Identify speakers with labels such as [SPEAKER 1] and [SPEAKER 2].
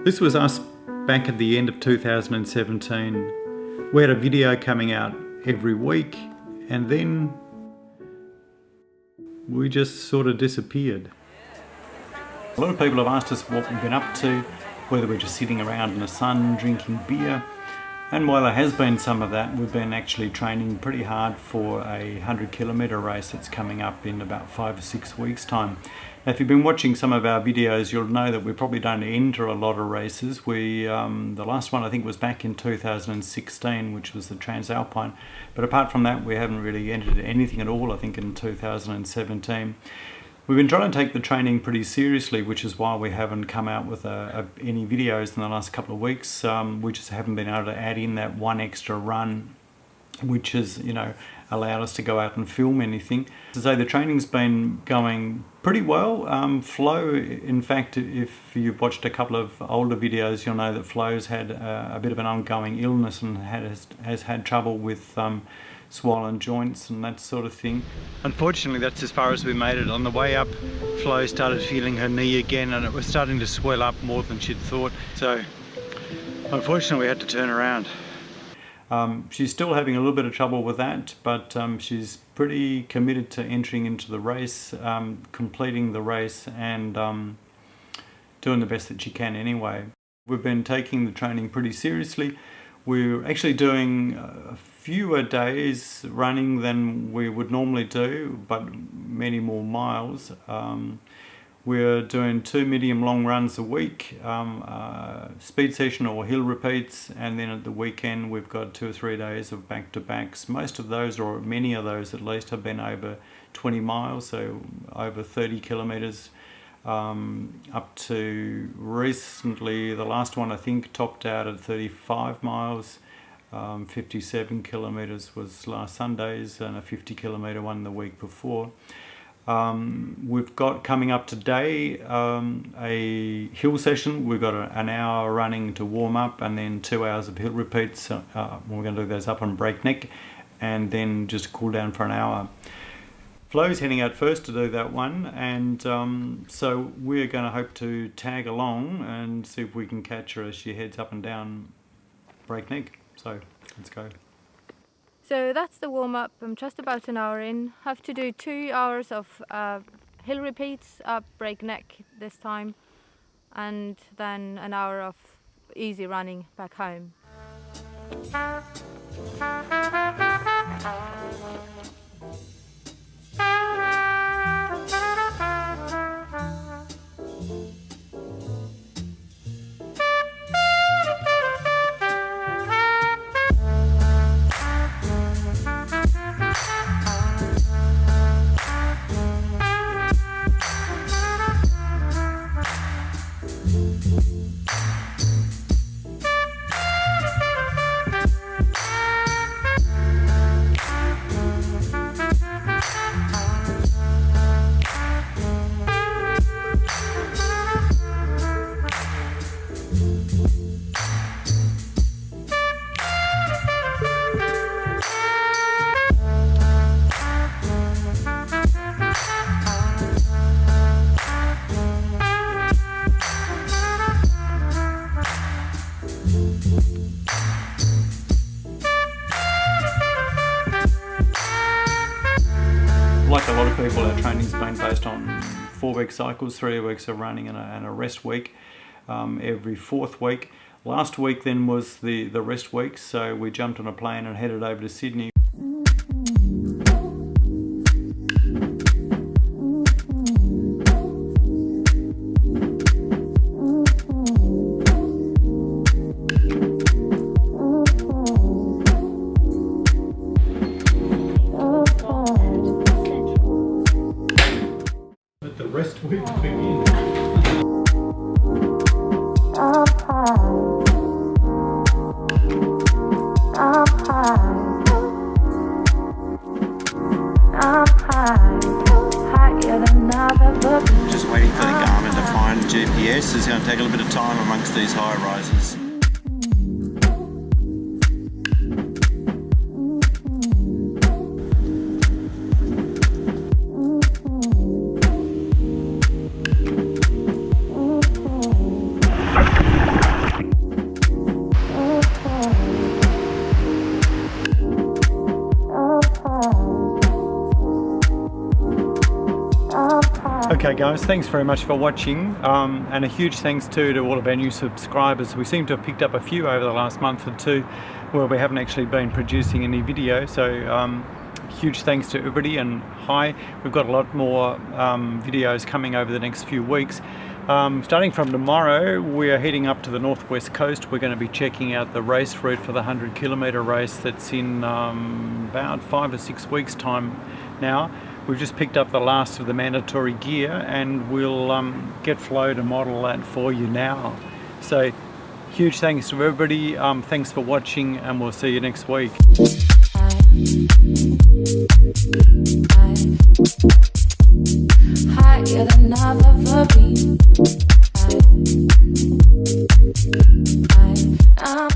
[SPEAKER 1] This was us back at the end of 2017. We had a video coming out every week, and then we just sort of disappeared. A lot of people have asked us what we've been up to, whether we're just sitting around in the sun drinking beer. And while there has been some of that, we've been actually training pretty hard for a 100-kilometre race that's coming up in about 5 or 6 weeks' time. Now, if you've been watching some of our videos, you'll know that we probably don't enter a lot of races. The last one I think was back in 2016, which was the Transalpine. But apart from that, we haven't really entered anything at all, I think, in 2017. We've been trying to take the training pretty seriously, which is why we haven't come out with any videos in the last couple of weeks. We just haven't been able to add in that one extra run, which has, allowed us to go out and film anything. To say the training's been going pretty well. Flo, in fact, if you've watched a couple of older videos, you'll know that Flo's had a bit of an ongoing illness and has had trouble with swollen joints and that sort of thing. Unfortunately, that's as far as we made it. On the way up, Flo started feeling her knee again, and it was starting to swell up more than she'd thought. So unfortunately, we had to turn around. She's still having a little bit of trouble with that, but she's pretty committed to entering into the race, completing the race, and doing the best that she can anyway. We've been taking the training pretty seriously. We're actually doing fewer days running than we would normally do, but many more miles. We're doing 2 medium long runs a week, speed session or hill repeats, and then at the weekend we've got 2 or 3 days of back-to-backs. Most of those, or many of those at least, have been over 20 miles, so over 30 kilometres, up to recently, the last one I think topped out at 35 miles. 57 kilometres was last Sunday's, and a 50-kilometre one the week before. We've got coming up today a hill session. We've got an hour running to warm up, and then 2 hours of hill repeats. We're going to do those up on breakneck, and then just cool down for an hour. Flo's heading out first to do that one, and so we're going to hope to tag along and see if we can catch her as she heads up and down breakneck. So let's go.
[SPEAKER 2] So that's the warm-up. I'm just about an hour in. Have to do 2 hours of hill repeats up breakneck this time, and then an hour of easy running back home.
[SPEAKER 1] Like a lot of people, our training's been based on 4-week cycles, 3 weeks of running and a rest week every 4th week. Last week then was the rest week, so we jumped on a plane and headed over to Sydney. The rest week begins. Just waiting for the Garmin to find GPS. It's going to take a little bit of time amongst these high rises. Okay guys, thanks very much for watching, and a huge thanks to all of our new subscribers. We seem to have picked up a few over the last month or two where we haven't actually been producing any video, so huge thanks to everybody, and hi. We've got a lot more videos coming over the next few weeks. Starting from tomorrow, we're heading up to the northwest coast. We're going to be checking out the race route for the 100-kilometre race that's in about 5 or 6 weeks time now. We've just picked up the last of the mandatory gear, and we'll get Flo to model that for you now. So huge thanks to everybody, thanks for watching, and we'll see you next week.
[SPEAKER 3] Higher than I've ever been. I'm